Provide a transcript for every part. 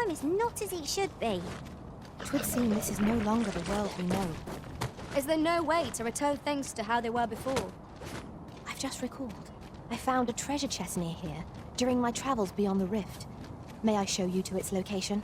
time is not as it should be. It would seem this is no longer the world we know. Is there no way to return things to how they were before? I've just recalled. I found a treasure chest near here during my travels beyond the rift. May I show you to its location?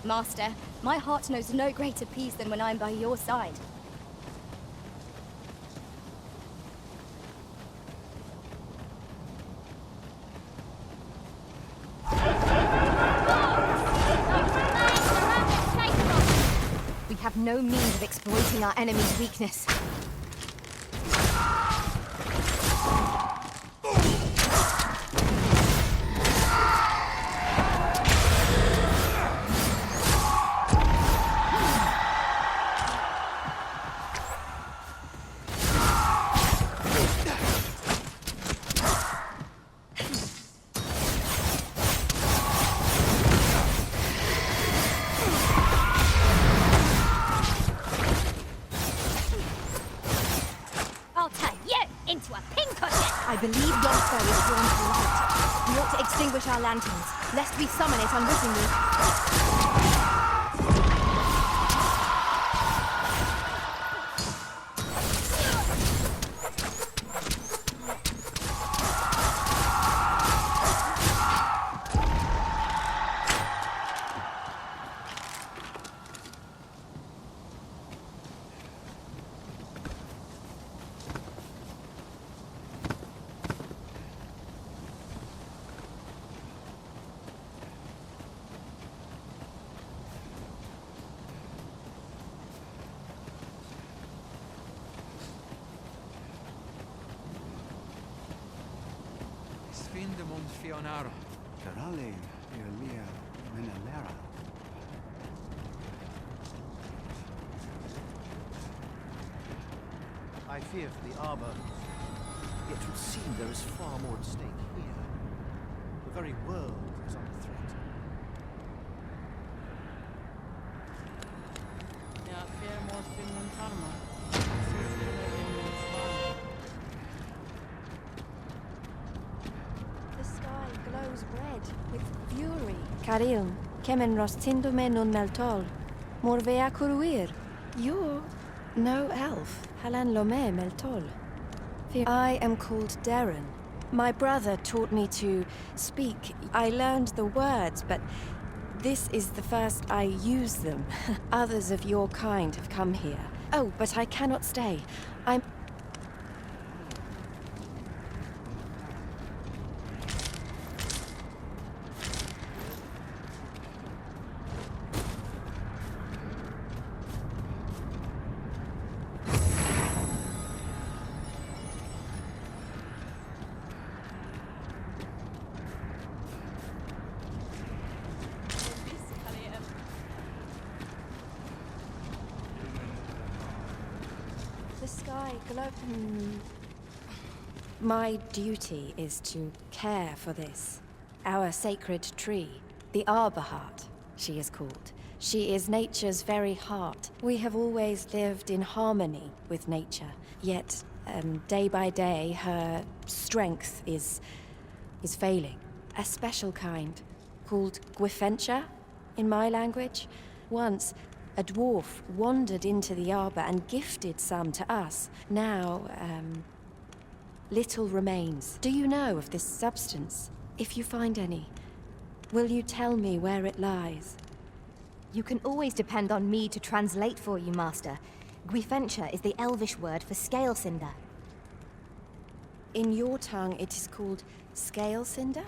Master, my heart knows no greater peace than when I am by your side. We have no means of exploiting our enemy's weakness. I believe yon foe is drawn to light. We ought to extinguish our lanterns, lest we summon it unwittingly. I fear for the arbor, yet it would seem there is far more at stake here. The very world is under threat. The sky glows red with fury. Carilm, kemen rostindume nun meltol. Morvea curuir. You're no elf. Halan lome meltol. I am called Darren. My brother taught me to speak. I learned the words, but This is the first I use them. Others of your kind have come here. Oh, but I cannot stay. I'm... The sky My duty is to care for this. Our sacred tree. The arbor heart, she is called. She is nature's very heart. We have always lived in harmony with nature. Yet, day by day, her strength is failing. A special kind, called Gwifentia, in my language. Once, a dwarf wandered into the arbor and gifted some to us. Now, little remains. Do you know of this substance? If you find any, will you tell me where it lies? You can always depend on me to translate for you, Master. Gwifentia is the Elvish word for scale cinder. In your tongue, it is called scale cinder?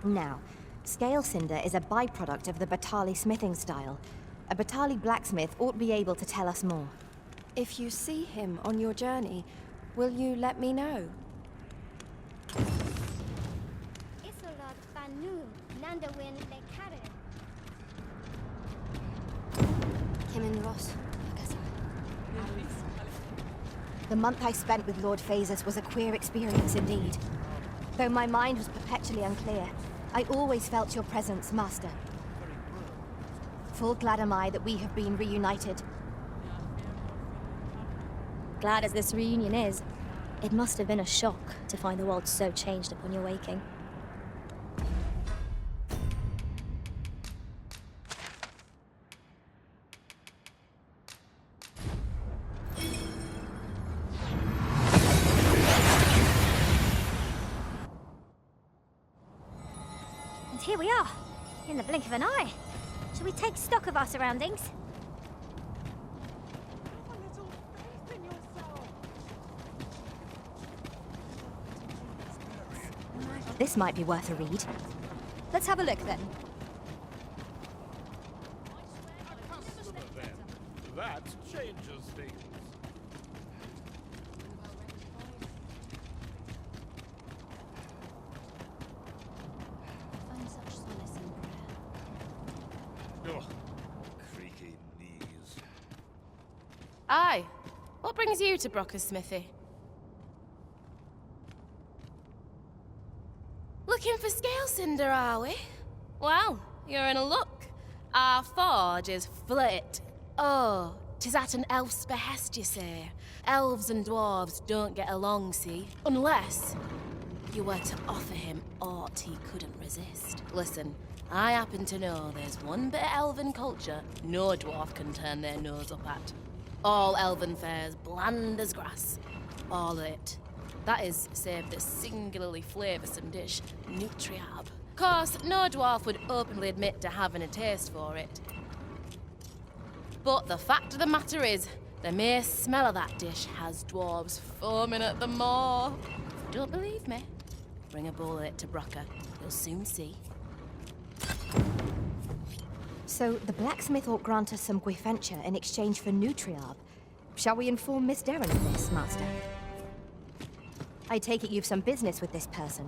Now, scale cinder is a byproduct of the Batali smithing style. A Batali blacksmith ought to be able to tell us more. If you see him on your journey, will you let me know? The month I spent with Lord Phases was a queer experience indeed. Though my mind was perpetually unclear, I always felt your presence, Master. Full glad am I that we have been reunited. Glad as this reunion is, it must have been a shock to find the world so changed upon your waking. And here we are, in the blink of an eye. Shall we take stock of our surroundings? This might be worth a read. Let's have a look then. That changes things. Find such solace in prayer. Oh, creaky knees. Aye. What brings you to Brocker's smithy? Looking for scale cinder, are we? Well, you're in a luck. Our forge is flit. Oh, 'tis at an elf's behest, you say. Elves and dwarves don't get along, see? Unless you were to offer him aught he couldn't resist. Listen, I happen to know there's one bit of elven culture no dwarf can turn their nose up at. All elven fare's bland as grass. All of it. That is, save the singularly flavoursome dish, nutriab. Course, no dwarf would openly admit to having a taste for it. But the fact of the matter is, the mere smell of that dish has dwarves foaming at the maw. Don't believe me? Bring a bowl of it to Brocker. You'll soon see. So, the blacksmith ought grant us some Gwifentia in exchange for nutriab. Shall we inform Miss Derren of this, Master? I take it you've some business with this person.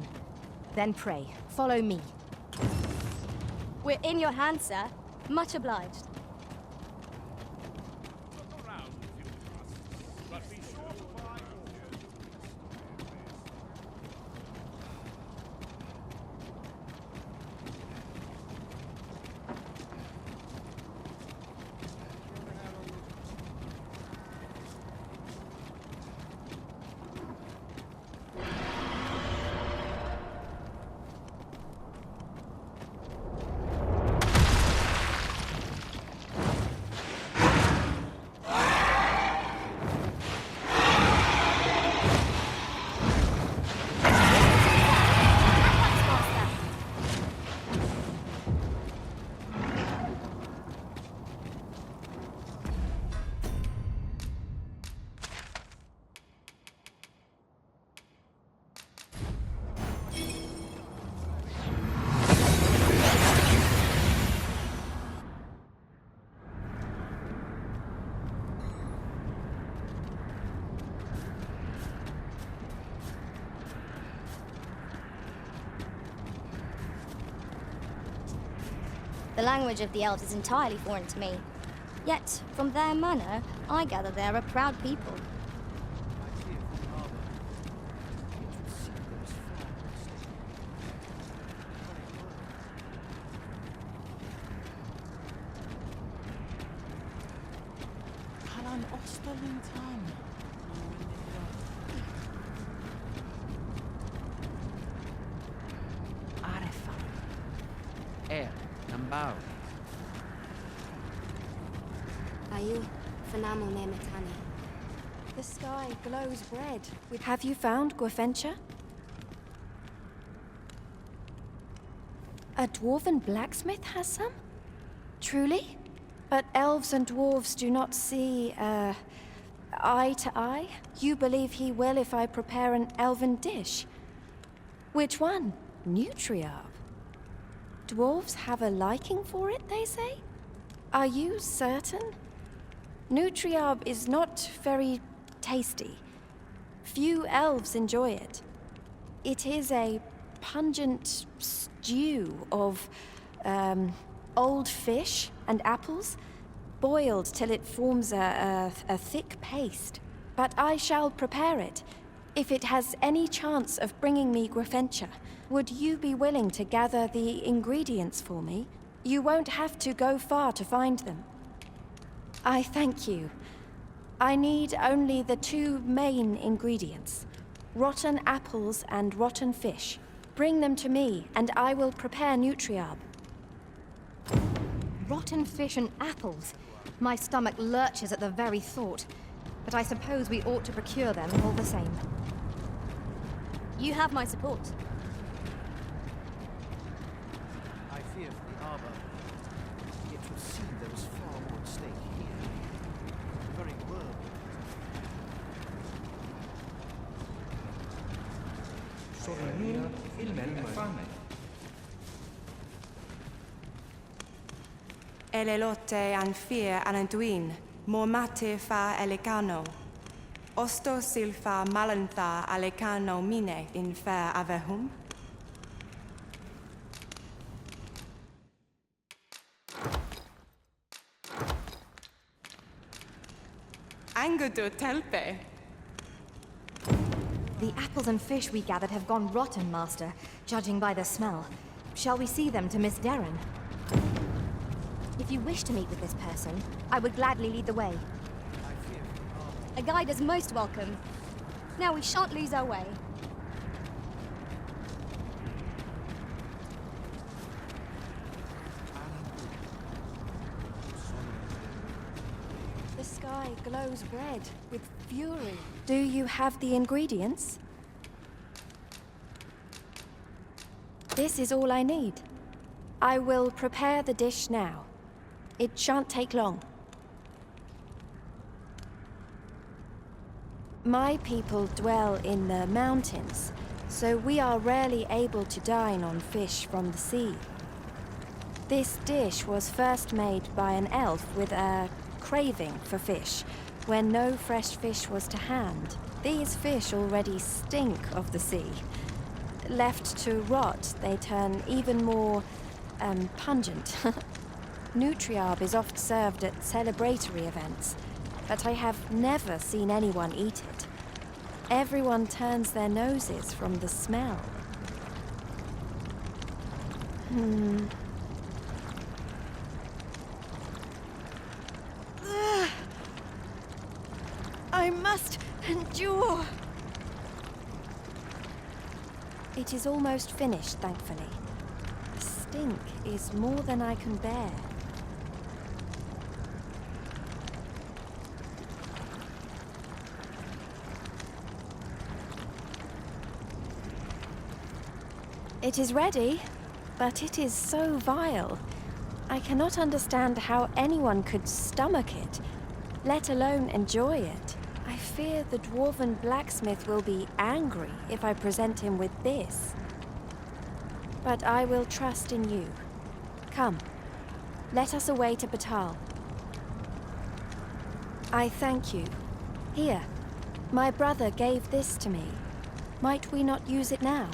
Then pray, follow me. We're in your hands, sir. Much obliged. Look around if you must, but be sure to buy The language of the elves is entirely foreign to me. Yet, from their manner, I gather they're a proud people. I fear for the arbor. It would seem there is far more at stake. Halan Osterlintan. Arefa. Nambao. Ayu, Fanamo Memetani. The sky glows red with... Have you found Gwefencha? A dwarven blacksmith has some? Truly? But elves and dwarves do not see, eye to eye? You believe he will if I prepare an elven dish? Which one? Nutriarb? Dwarves have a liking for it, they say? Are you certain? Nutriarb is not very tasty. Few elves enjoy it. It is a pungent stew of, old fish and apples, boiled till it forms a thick paste. But I shall prepare it, if it has any chance of bringing me Gwefencha. Would you be willing to gather the ingredients for me? You won't have to go far to find them. I thank you. I need only the two main ingredients: rotten apples and rotten fish. Bring them to me, and I will prepare Nutriarb. Rotten fish and apples. My stomach lurches at the very thought. But I suppose we ought to procure them all the same. You have my support. I fear for the arbor. It would seem there is far more at stake here. The very world. Sorrel il bel fame. Elelote an fear ananduin, mormate fa elecano. Osto silfa malantha alecano mine in fair avehum. Angudu telpe. The apples and fish we gathered have gone rotten, Master, judging by the smell. Shall we see them to Miss Darren? If you wish to meet with this person, I would gladly lead the way. A guide is most welcome. Now we shan't lose our way. The sky glows red with fury. Do you have the ingredients? This is all I need. I will prepare the dish now. It shan't take long. My people dwell in the mountains, so we are rarely able to dine on fish from the sea. This dish was first made by an elf with a craving for fish, when no fresh fish was to hand. These fish already stink of the sea. Left to rot, they turn even more, pungent. Nutriarb is oft served at celebratory events, but I have never seen anyone eat it. Everyone turns their noses from the smell. I must endure. It is almost finished, thankfully. The stink is more than I can bear. It is ready, but it is so vile. I cannot understand how anyone could stomach it, let alone enjoy it. I fear the dwarven blacksmith will be angry if I present him with this. But I will trust in you. Come, let us away to Batal. I thank you. Here, my brother gave this to me. Might we not use it now?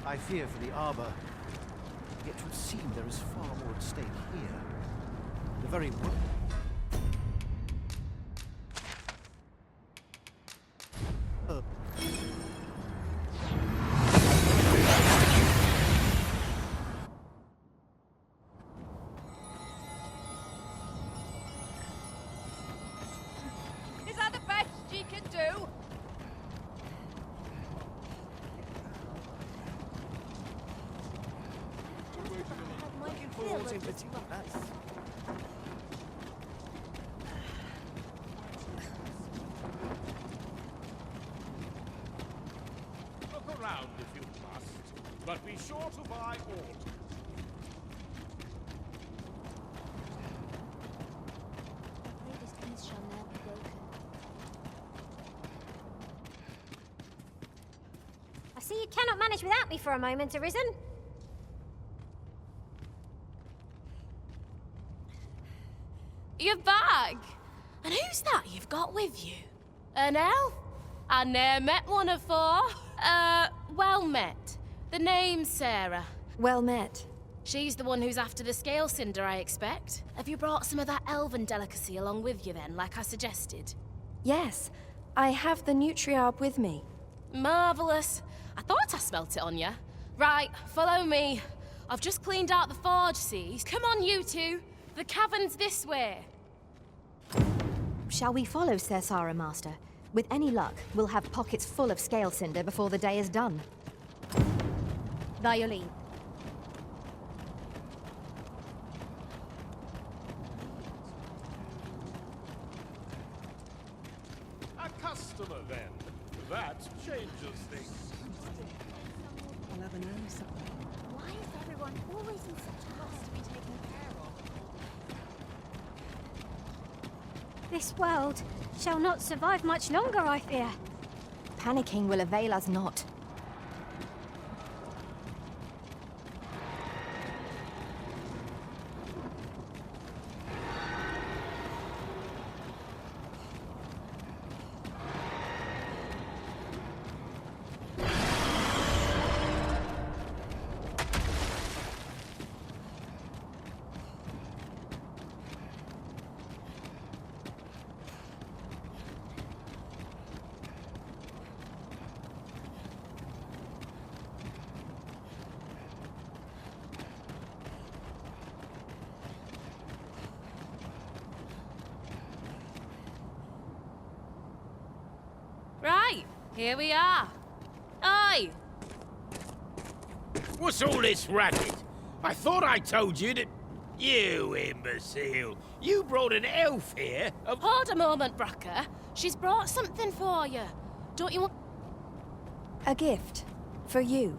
I fear for the arbor. Yet it would seem there is far more at stake here. The very world. Is that the best she can do? Falls in particular. Nice. Look around if you must, but be sure to buy aught. I see you cannot manage without me for a moment, Arisen. Your bag? And who's that you've got with you? An elf? I ne'er met one afore. Well met. The name's Sarah. Well met. She's the one who's after the scale cinder, I expect. Have you brought some of that elven delicacy along with you then, like I suggested? Yes, I have the Nutriarb with me. Marvellous. I thought I smelt it on you. Right, follow me. I've just cleaned out the forge, see? Come on, you two. The cavern's this way. Shall we follow Cersara, Master? With any luck, we'll have pockets full of scale cinder before the day is done. By your leave. A customer, then. That changes things. I'll have an answer. Why is everyone always in such a hurry to be taken care of? This world shall not survive much longer, I fear. Panicking will avail us not. Right, here we are. Oi! What's all this racket? I thought I told you that... You imbecile! You brought an elf here? Hold a moment, Brocker. She's brought something for you. Don't you want... A gift. For you.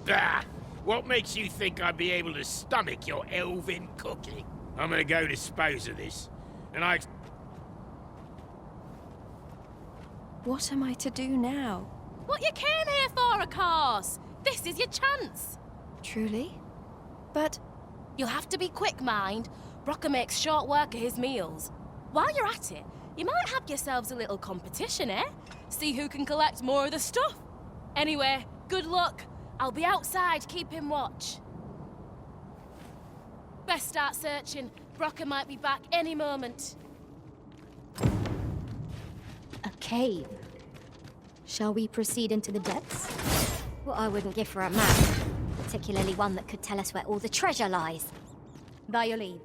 Ah! What makes you think I'd be able to stomach your elven cooking? I'm gonna go dispose of this, and I... What am I to do now? What you came here for, of course. This is your chance. Truly? But... You'll have to be quick, mind. Brocker makes short work of his meals. While you're at it, you might have yourselves a little competition, eh? See who can collect more of the stuff. Anyway, good luck. I'll be outside keeping watch. Best start searching. Brocker might be back any moment. A cave. Shall we proceed into the depths? What I wouldn't give for a map. Particularly one that could tell us where all the treasure lies. By your leave.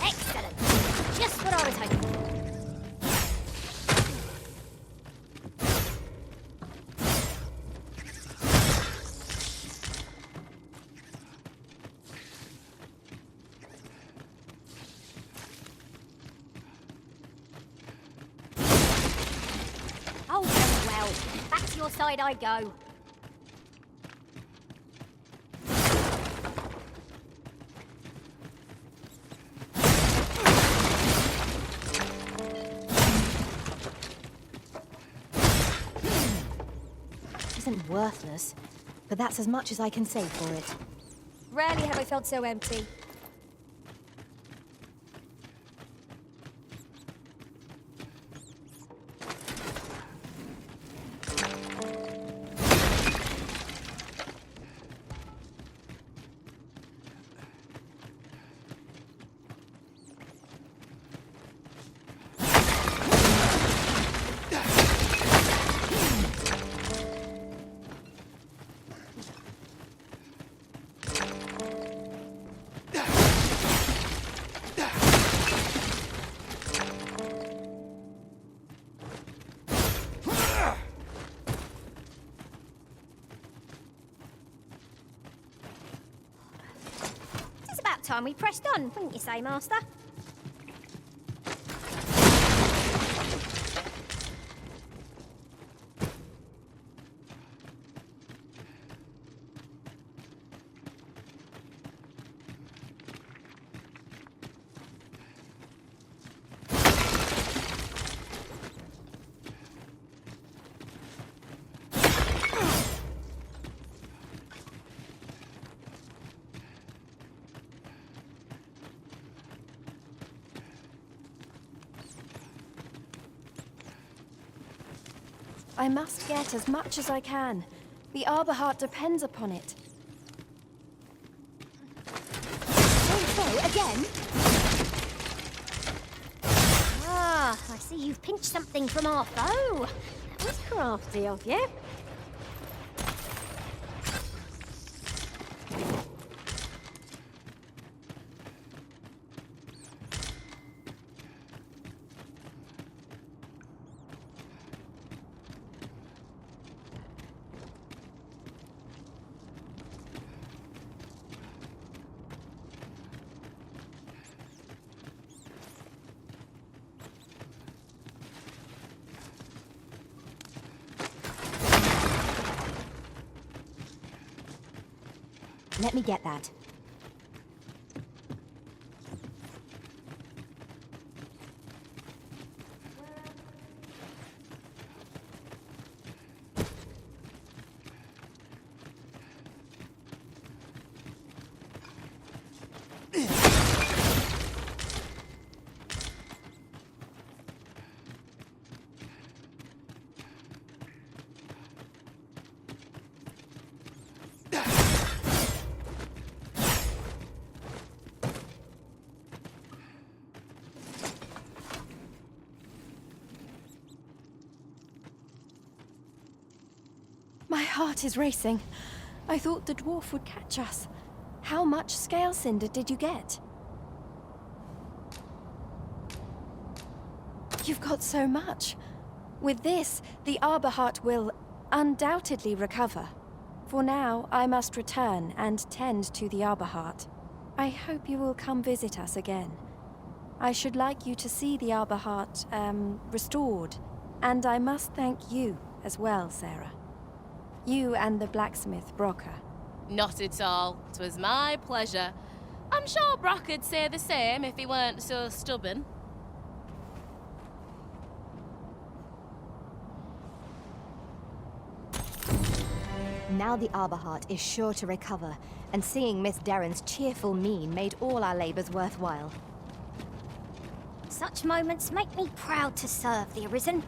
Excellent. Just what I was hoping for. Oh, very well. Back to your side I go. isn't worthless, but that's as much as I can say for it. Rarely have I felt so empty. Time we pressed on, wouldn't you say, Master? I must get as much as I can. The Arbor Heart depends upon it. Oh, again? Ah, I see you've pinched something from our foe. That was crafty of you. Let me get that. My heart is racing. I thought the dwarf would catch us. How much scale cinder did you get? You've got so much. With this, the Arbor Heart will undoubtedly recover. For now, I must return and tend to the Arbor Heart. I hope you will come visit us again. I should like you to see the Arbor Heart, restored. And I must thank you as well, Sarah. You and the blacksmith, Brocker. Not at all. 'Twas my pleasure. I'm sure Brock'd say the same if he weren't so stubborn. Now the Arbor Heart is sure to recover, and seeing Miss Darren's cheerful mien made all our labors worthwhile. Such moments make me proud to serve the Arisen.